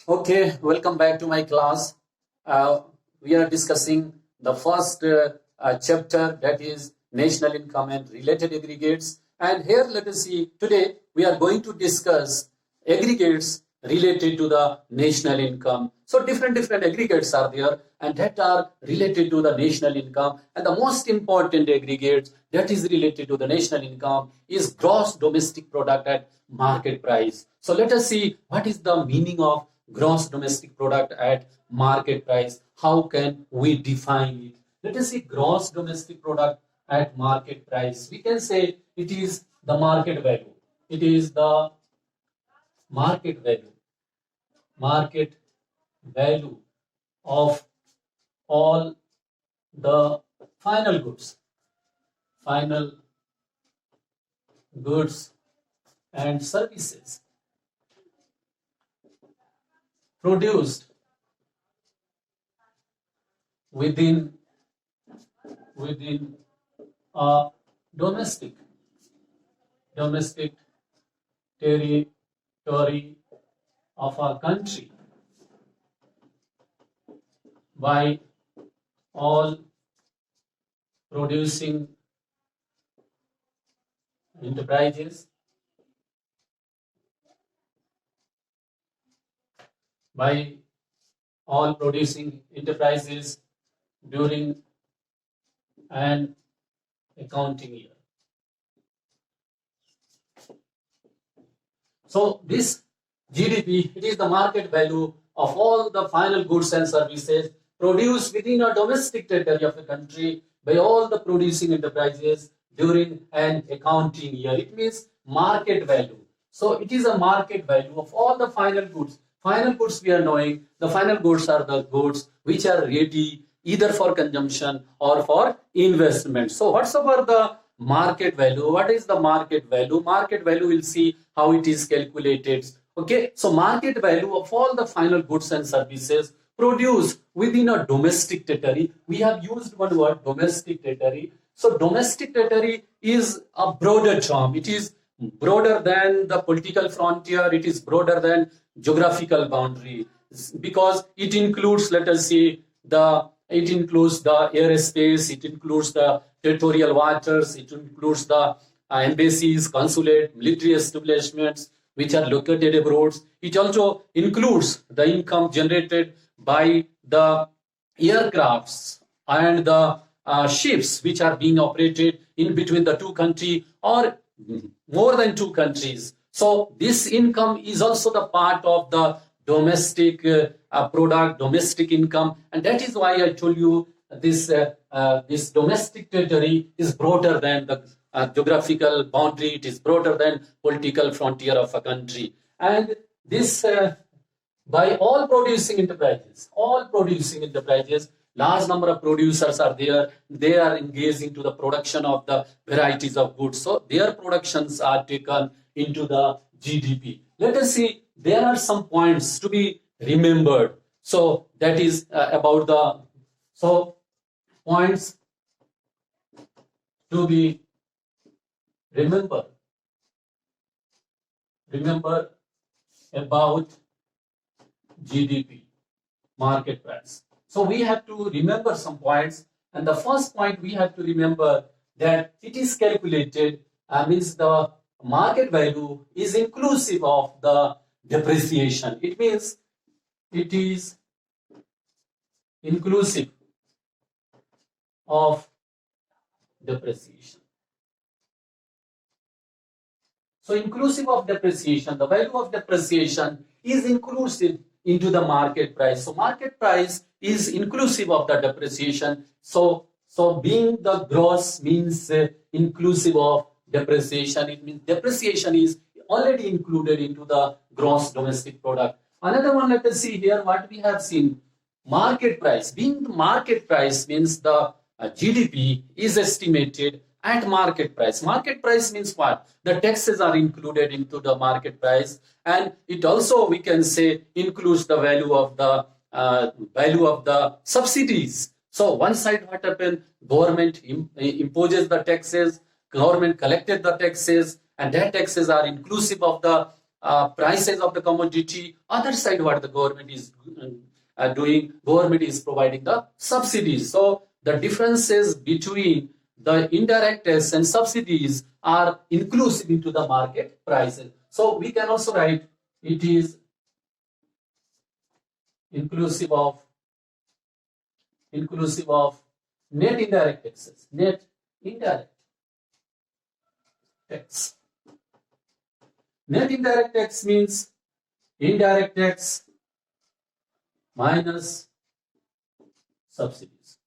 Okay, welcome back to my class. We are discussing the first chapter, that is national income and related aggregates. And here, let us see, today we are going to discuss aggregates related to the national income. So different aggregates are there and that are related to the national income. And the most important aggregate that is related to the national income is gross domestic product at market price. So let us see what is the meaning of gross domestic product at market price. How can we define it? Let us see gross domestic product at market price. We can say it is the market value. It is the market value. Market value of all the final goods. Final goods and services produced within a domestic territory of a country by all producing enterprises during an accounting year. So this GDP, it is the market value of all the final goods and services produced within a domestic territory of a country by all the producing enterprises during an accounting year. It means market value. So it is a market value of all the final goods. Final goods, we are knowing, the final goods are the goods which are ready either for consumption or for investment. So whatsoever the market value, what is the market value? Market value, we'll see how it is calculated. Okay, so market value of all the final goods and services produced within a domestic territory. We have used one word, domestic territory. So domestic territory is a broader term. It is broader than the political frontier. It is broader than geographical boundary because it includes, let us say, it includes the airspace, it includes the territorial waters, it includes the embassies, consulate, military establishments which are located abroad. It also includes the income generated by the aircrafts and the ships which are being operated in between the two countries or more than two countries. So this income is also the part of the domestic product, domestic income, and that is why I told you this domestic territory is broader than the geographical boundary. It is broader than political frontier of a country, and this by all producing enterprises, large number of producers are there. They are engaged into the production of the varieties of goods. So their productions are taken into the GDP. Let us see, there are some points to be remembered. So that is about the points to be remembered. Remember about GDP, market price. So we have to remember some points, and the first point we have to remember that it is calculated, means the market value is inclusive of the depreciation. It means it is inclusive of depreciation. So inclusive of depreciation, the value of depreciation is inclusive into the market price. So market price is inclusive of the depreciation. So being the gross means inclusive of depreciation. It means depreciation is already included into the gross domestic product. Another one, let us see here what we have seen. Market price. Being the market price means the GDP is estimated at market price. Market price means what? The taxes are included into the market price, and it also, we can say, includes the value of the subsidies. So one side, what happened? Government imposes the taxes, government collected the taxes, and that taxes are inclusive of the prices of the commodity. Other side, what the government is doing, government is providing the subsidies. So the differences between the indirect tax and subsidies are inclusive into the market prices. So we can also write it is inclusive of net indirect taxes. Net indirect tax. Net indirect tax means indirect tax minus subsidies.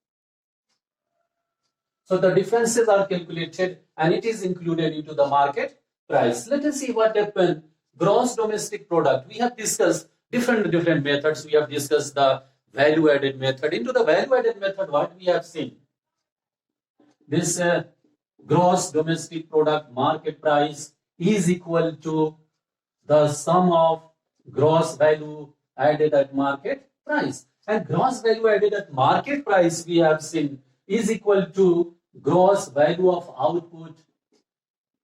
So the differences are calculated and it is included into the market price. Let us see what happened. Gross domestic product. We have discussed different methods. We have discussed the value added method. Into the value added method, what we have seen? This gross domestic product market price is equal to the sum of gross value added at market price. And gross value added at market price, we have seen, is equal to gross value of output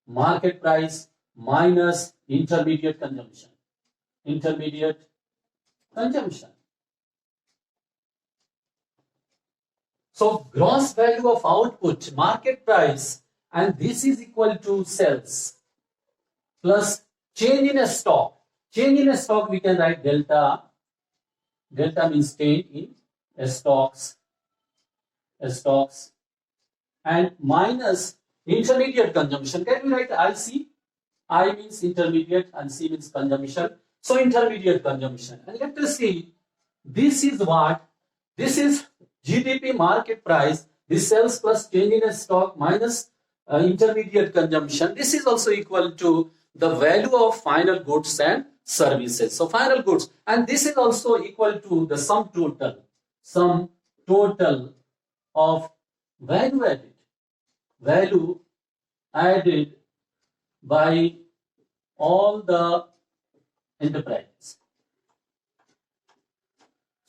market price minus intermediate consumption. Intermediate consumption. So gross value of output market price, and this is equal to sales plus change in a stock. Change in a stock, we can write delta. Delta means change in stocks, and minus intermediate consumption. Can we write IC? I means intermediate and C means consumption. So intermediate consumption. And let us see, this is what? This is GDP market price. This sales plus change in a stock minus intermediate consumption. This is also equal to the value of final goods and services. So final goods, and this is also equal to the sum total of value added by all the enterprises.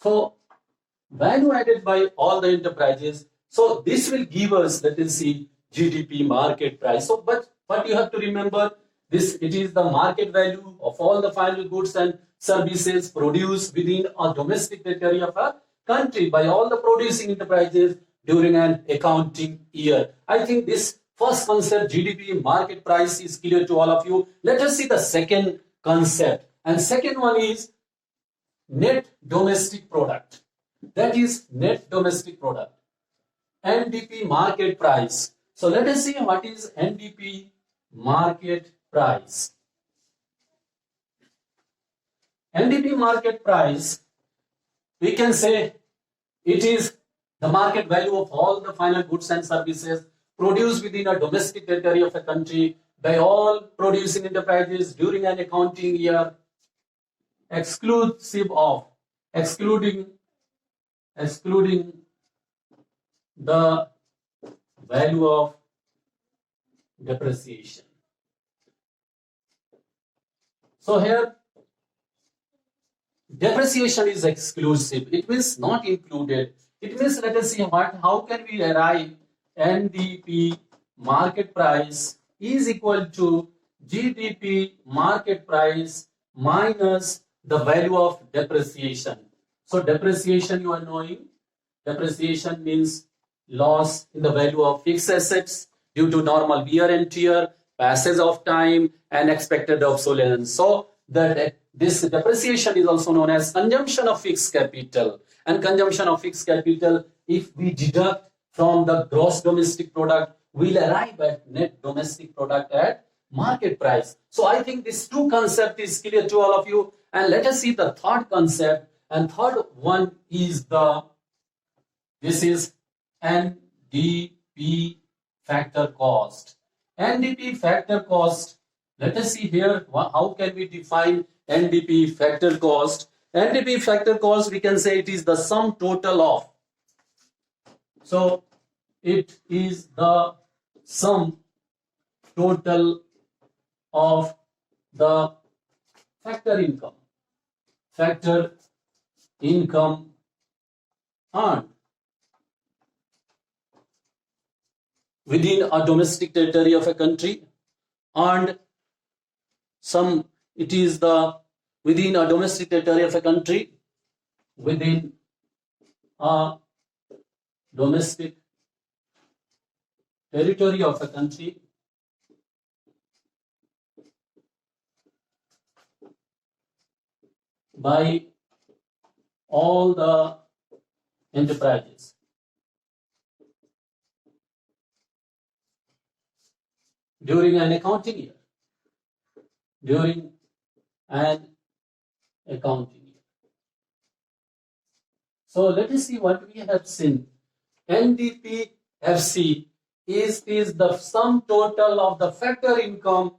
So value added by all the enterprises. So this will give us, let us see, GDP market price. So but you have to remember, this, it is the market value of all the final goods and services produced within a domestic territory of a country by all the producing enterprises during an accounting year. I think this first concept, GDP market price, is clear to all of you. Let us see the second concept. And second one is net domestic product. That is net domestic product. NDP market price. So let us see what is NDP market price. NDP market price, we can say it is the market value of all the final goods and services produced within a domestic territory of a country by all producing enterprises during an accounting year, excluding the value of depreciation. So here depreciation is exclusive. It means not included. It means, let us see how can we arrive NDP market price is equal to GDP market price minus the value of depreciation. So depreciation, you are knowing, depreciation means loss in the value of fixed assets due to normal wear and tear, passage of time, and expected obsolescence. So this depreciation is also known as consumption of fixed capital. And consumption of fixed capital, if we deduct from the gross domestic product, we'll arrive at net domestic product at market price. So I think this two concept is clear to all of you. And let us see the third concept. And third one is this is NDP factor cost. NDP factor cost. Let us see here, how can we define NDP factor cost? NDP factor cost, we can say it is the sum total of. So it is the sum total of the factor income earned within a domestic territory of a country, and some it is the within a domestic territory of a country, within a domestic territory of a country, by all the enterprises. During an accounting year. During an accounting year. So let us see what we have seen. NDPFC is the sum total of the factor income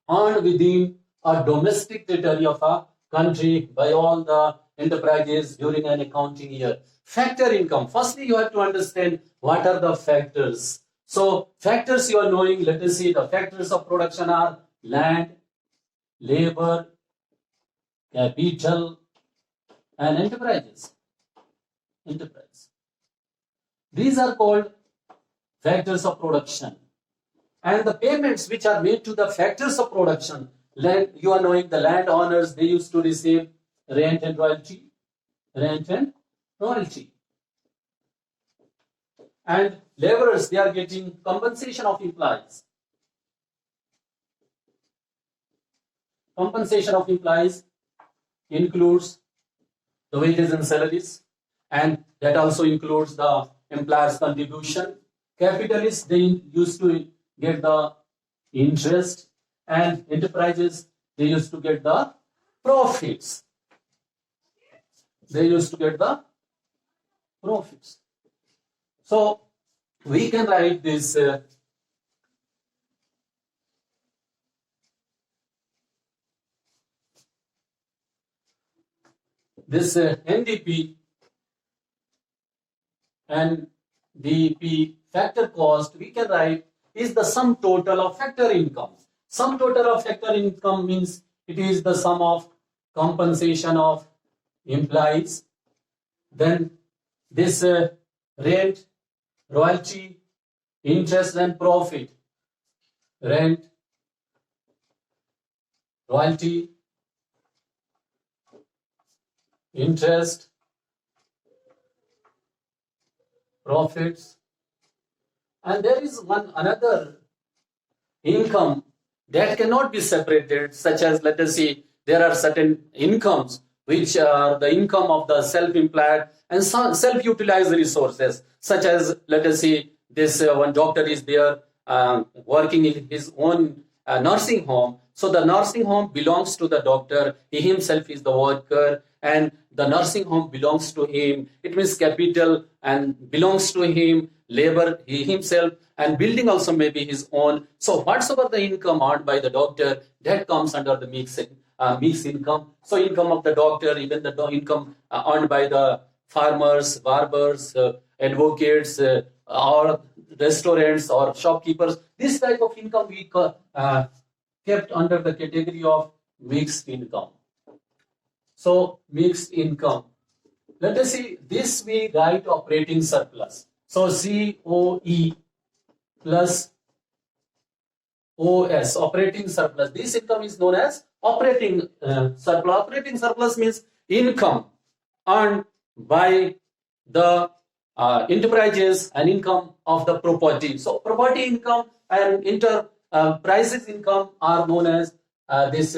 earned within a domestic territory of a country by all the enterprises during an accounting year. Factor income. Firstly, you have to understand what are the factors. So factors you are knowing, let us see, the factors of production are land, labor, capital, and enterprises. Enterprise. These are called factors of production. And the payments which are made to the factors of production, land, you are knowing the landowners, they used to receive rent and royalty. Rent and royalty. And laborers, they are getting compensation of employees. Compensation of employees includes the wages and salaries, and that also includes the employer's contribution. Capitalists, they used to get the interest, and enterprises, they used to get the profits. They used to get the profits. So we can write this NDP and DP factor cost, we can write is the sum total of factor income. Sum total of factor income means it is the sum of compensation of employees, then this rent, royalty, interest and profit. Rent, royalty, interest, profits, and there is one another income that cannot be separated, such as, let us see, there are certain incomes which are the income of the self-employed and self-utilized resources, such as, let us see, this one doctor is there working in his own nursing home. So the nursing home belongs to the doctor, he himself is the worker, and the nursing home belongs to him. It means capital and belongs to him, labor he himself, and building also may be his own. So whatsoever the income earned by the doctor, that comes under the mixed income. So income of the doctor, even the income earned by the farmers, barbers, advocates, or restaurants or shopkeepers, this type of income we kept under the category of mixed income. So mixed income. Let us see, this we write operating surplus. So COE plus OS, operating surplus. This income is known as operating surplus. Operating surplus means income earned by the enterprises and income of the property. So property income and enterprises income are known as this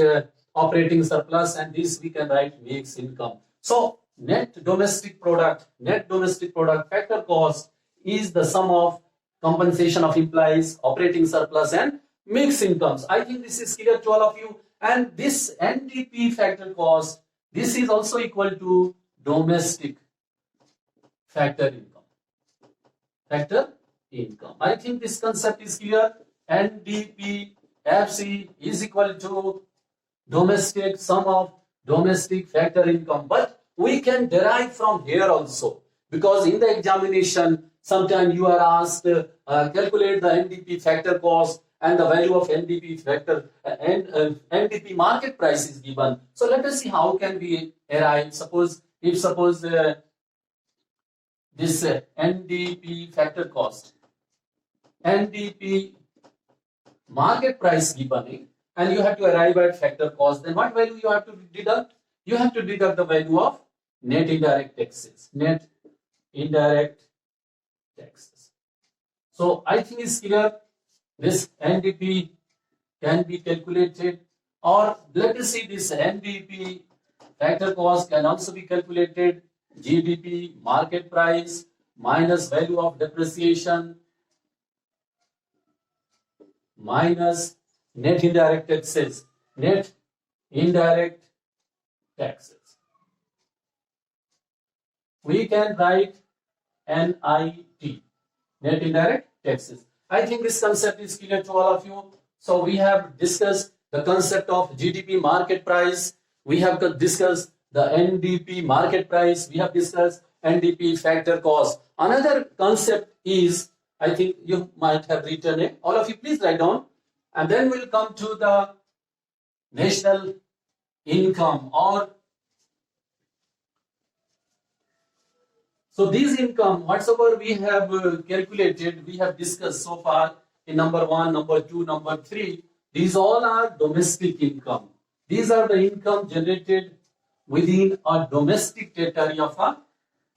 operating surplus, and this we can write mixed income. So net domestic product factor cost is the sum of compensation of employees, operating surplus, and mixed incomes. I think this is clear to all of you. And this NDP factor cost, this is also equal to domestic factor income. Factor income. I think this concept is clear. NDP FC is equal to domestic sum of domestic factor income. But we can derive from here also, because in the examination, sometimes you are asked calculate the NDP factor cost and the value of NDP factor and NDP market price is given. So let us see how can we arrive. Suppose this NDP factor cost, NDP market price given, and you have to arrive at factor cost, then what value you have to deduct? You have to deduct the value of net indirect taxes. Net indirect taxes. So I think it's clear. This NDP can be calculated, or let us see, this NDP factor cost can also be calculated. GDP market price minus value of depreciation minus net indirect taxes. Net indirect taxes. We can write NIT, net indirect taxes. I think this concept is clear to all of you. So we have discussed the concept of GDP market price. We have discussed the NDP market price. We have discussed NDP factor cost. Another concept is, I think you might have written it. All of you please write down. And then we'll come to the national income, or so these income, whatsoever we have calculated, we have discussed so far in number 1, number 2, number 3. These all are domestic income. These are the income generated within a domestic territory of a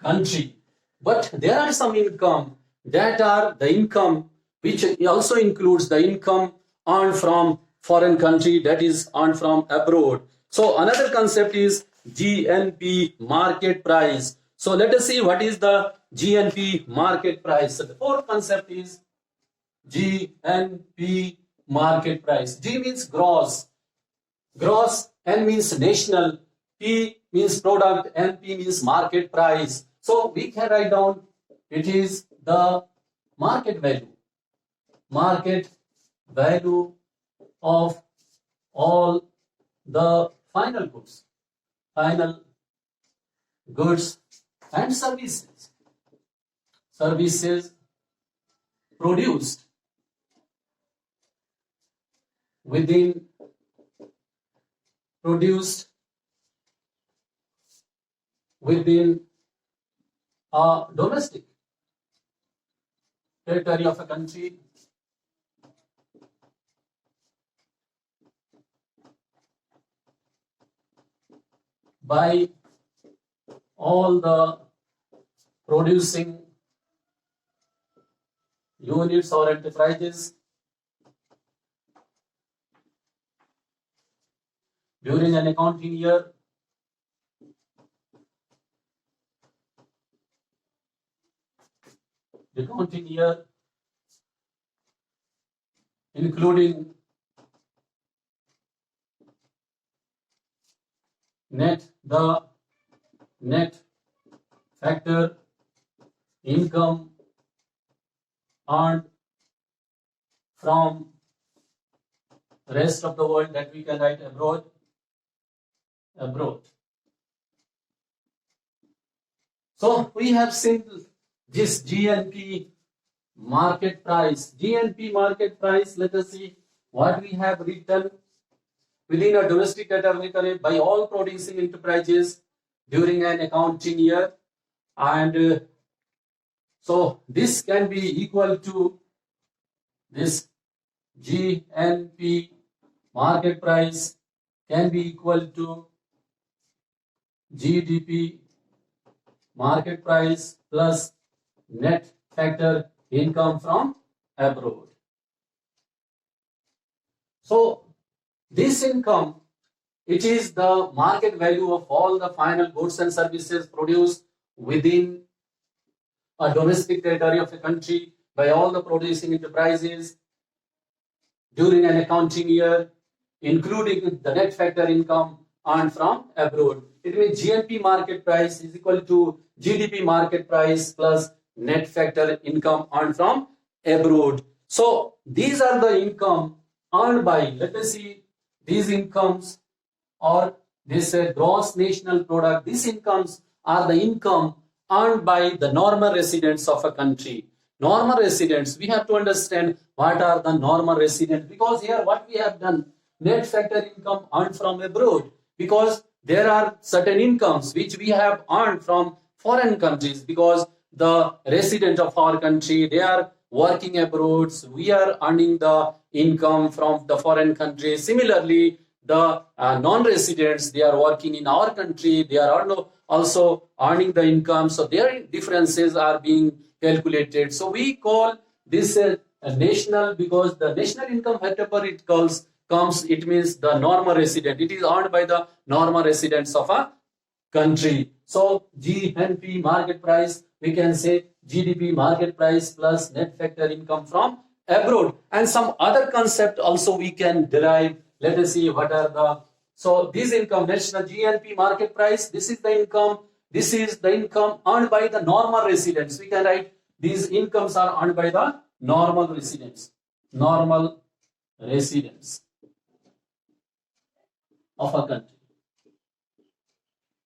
country. But there are some income that are the income which also includes the income earned from foreign country, that is earned from abroad. So another concept is GNP market price. So let us see what is the GNP market price. So the fourth concept is GNP market price. G means gross. Gross, N means national, P means product, NP means market price. So we can write down, it is the market value. Market value of all the final goods. Final goods and services. Services produced within a domestic territory of a country by all the producing units or enterprises during an accounting year including the net factor income earned from the rest of the world, that we can write abroad. So we have seen this GNP market price. GNP market price, let us see what we have written. Within a domestic territory by all producing enterprises during an accounting year, and so this can be equal to, this GNP market price can be equal to GDP market price plus net factor income from abroad. So this income, it is the market value of all the final goods and services produced within a domestic territory of a country by all the producing enterprises during an accounting year, including the net factor income earned from abroad. It means GNP market price is equal to GDP market price plus net factor income earned from abroad. So these are the income earned by, let us see, these incomes, or this gross national product, these incomes are the income earned by the normal residents of a country. Normal residents, we have to understand what are the normal residents, because here what we have done, net factor income earned from abroad, because there are certain incomes which we have earned from foreign countries, because the resident of our country, they are working abroad, we are earning the income from the foreign country. Similarly, the non-residents, they are working in our country, they are also earning the income, so their differences are being calculated. So we call this a national, because the national income, whatever it comes, it means the normal resident. It is earned by the normal residents of a country. So GNP market price, we can say GDP market price plus net factor income from abroad. And some other concept also we can derive. Let us see what are the, so this income, national GNP market price, this is the income earned by the normal residents. We can write these incomes are earned by the normal residents of a country.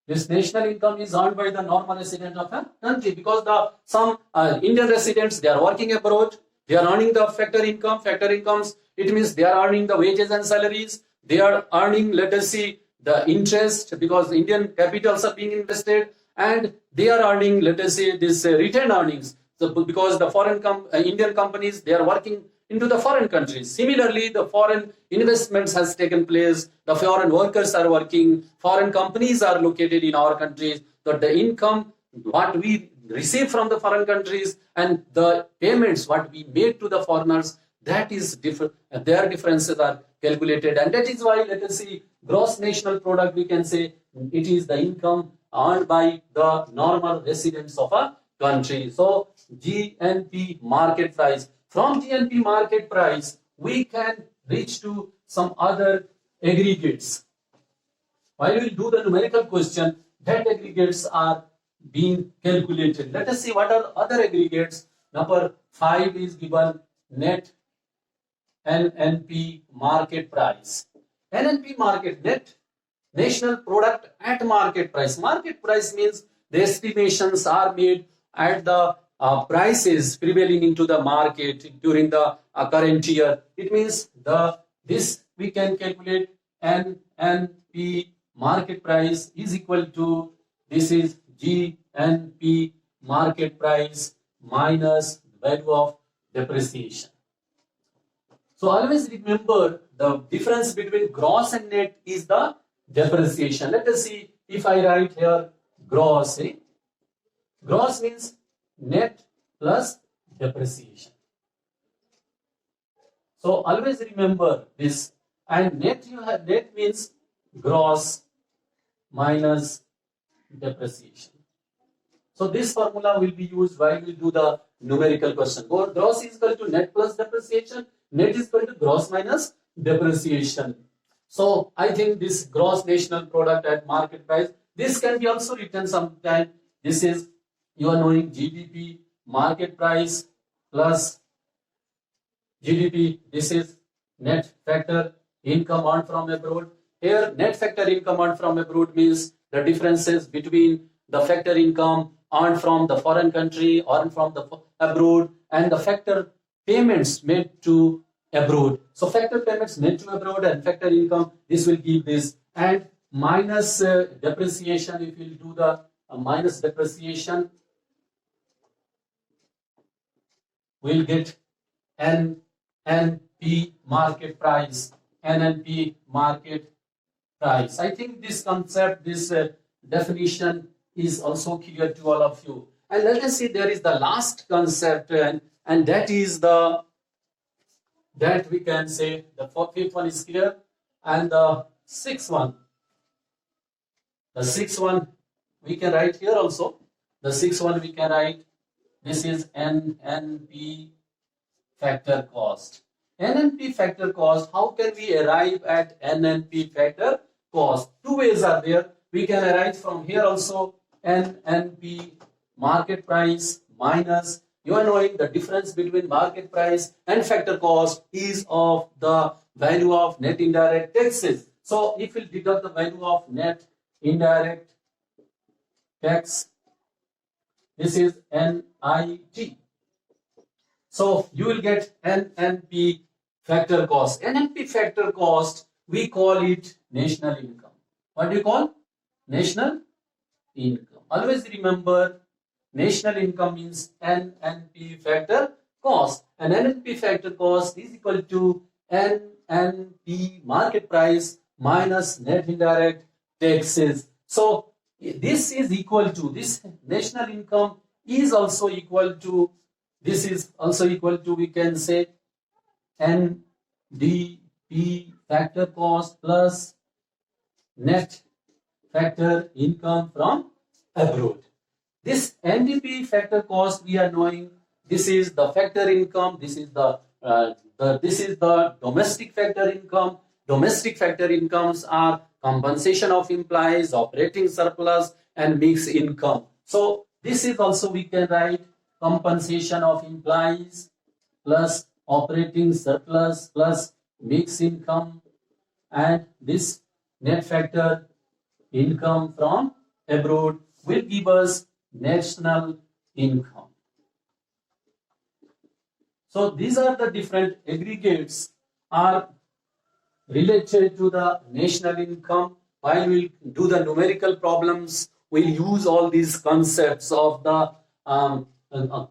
This national income is earned by the normal resident of a country, because some Indian residents, they are working abroad, they are earning the factor income. Factor incomes, it means they are earning the wages and salaries. They are earning, let us see, the interest, because Indian capitals are being invested, and they are earning, let us say, this retained earnings. So because the foreign Indian companies, they are working into the foreign countries. Similarly, the foreign investments has taken place, the foreign workers are working, foreign companies are located in our countries. So the income, what we receive from the foreign countries, and the payments, what we made to the foreigners, that is different. Their differences are calculated, and that is why, let us see, gross national product, we can say it is the income earned by the normal residents of a country. So GNP market price. From GNP market price, we can reach to some other aggregates. While we do the numerical question, that aggregates are being calculated. Let us see what are other aggregates. Number 5 is given net NNP market price. NNP market, net national product at market price. Market price means the estimations are made at the prices prevailing into the market during the current year. It means this we can calculate NNP market price is equal to, this is GNP market price minus value of depreciation. So always remember, the difference between gross and net is the depreciation. Let us see, if I write here gross, gross means net plus depreciation. So always remember this. And net, you have, net means gross minus depreciation. So this formula will be used while we do the numerical question. Gross is equal to net plus depreciation. Net is equal to gross minus depreciation. So I think this gross national product at market price, this can be also written sometime. This is, you are knowing, GDP market price plus GDP. This is net factor income earned from abroad. Here, net factor income earned from abroad means the differences between the factor income earned from the foreign country, earned from the abroad, and the factor payments made to abroad. So factor payments made to abroad and factor income, this will give this, and minus depreciation. If you do the minus depreciation, we'll get NNP market price. NNP market price. I think this concept, this definition is also clear to all of you. And let us see, there is the last concept, and that is that we can say the fifth one is clear, and the sixth one. The sixth one we can write here also. The sixth one we can write, this is NNP factor cost. NNP factor cost, how can we arrive at NNP factor cost? Two ways are there. We can arrive from here also, NNP market price minus, you are knowing the difference between market price and factor cost is of the value of net indirect taxes. So if we deduct the value of net indirect tax, this is NIT. So you will get NNP factor cost. NNP factor cost, we call it national income. What do you call? National income. Always remember, national income means NNP factor cost, and NNP factor cost is equal to NNP market price minus net indirect taxes. So this is equal to, this national income is also equal to, this is also equal to, we can say, NDP factor cost plus net factor income from abroad. This NDP factor cost we are knowing, this is the factor income, this is the domestic factor income. Domestic factor incomes are compensation of employees, operating surplus, and mixed income. So this is also, we can write, compensation of employees plus operating surplus plus mixed income, and this net factor income from abroad will give us national income. So these are the different aggregates are related to the national income. While we'll do the numerical problems, we'll use all these concepts of the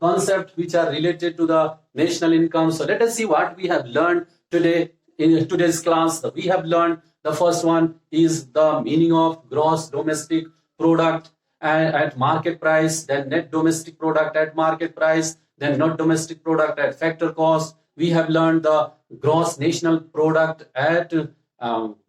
concept which are related to the national income. So let us see what we have learned today in today's class. We have learned the first one is the meaning of gross domestic product at market price, then net domestic product at market price, then net domestic product at factor cost. We have learned the gross national product at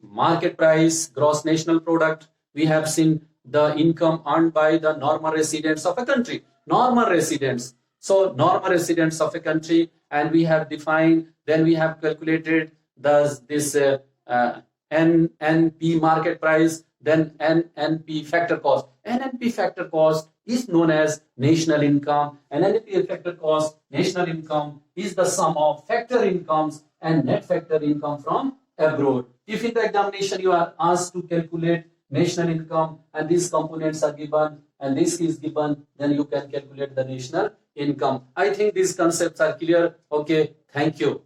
market price, gross national product. We have seen the income earned by the normal residents of a country, normal residents. So normal residents of a country, and we have defined, then we have calculated this NNP market price, then NNP factor cost. NNP factor cost is known as national income, and NNP factor cost, national income, is the sum of factor incomes and net factor income from abroad. If in the examination you are asked to calculate national income and these components are given and this is given, then you can calculate the national income. I think these concepts are clear. Okay, thank you.